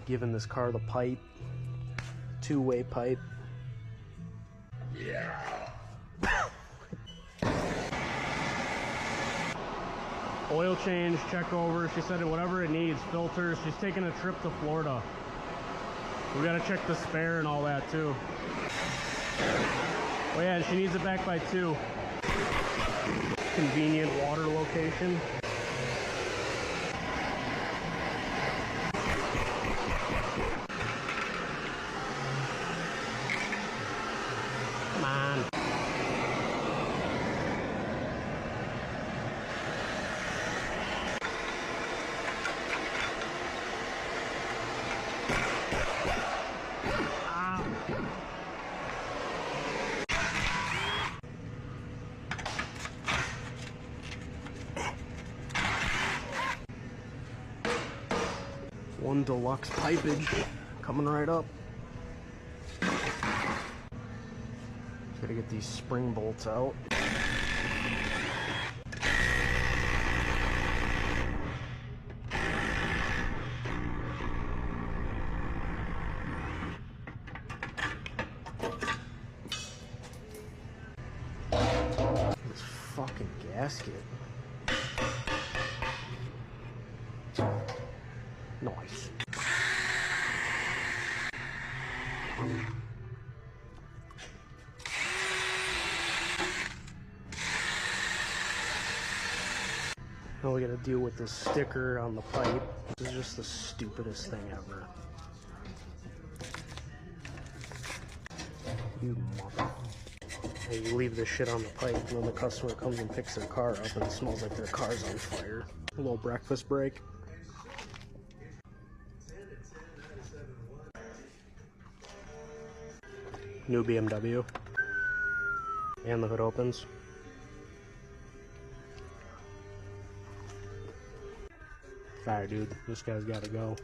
giving this car the pipe. Two-way pipe. Yeah. Oil change, check over. She said whatever it needs, filters. She's taking a trip to Florida. We gotta check the spare and all that too. Oh yeah, she needs it back by 2. Convenient water location. Come on. One deluxe pipage coming right up. Gotta get these spring bolts out. This fucking gasket. Nice. Now we gotta deal with this sticker on the pipe. This is just the stupidest thing ever. You mother. And you leave this shit on the pipe, and then the customer comes and picks their car up and it smells like their car's on fire. A little breakfast break. New BMW. And the hood opens. Alright, dude, this guy's gotta go.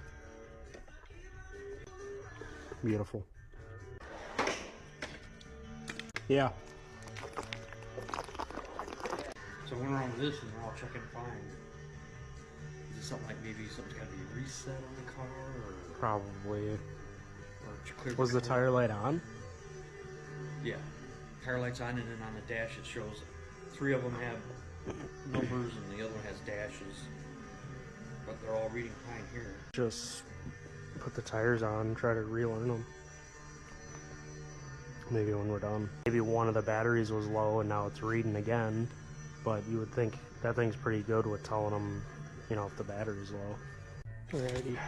Beautiful. Yeah. So what's wrong with this is we're all checking fine. Is it something like maybe something's got to be reset on the car, or Probably. or clear? Was the tire light on? Yeah, tire lights on, and then on the dash it shows 3 of them have numbers and the other one has dashes, but they're all reading fine here. Just put the tires on and try to relearn them. Maybe when we're done. Maybe one of the batteries was low and now it's reading again, but you would think that thing's pretty good with telling them, you know, if the battery's low. Alrighty.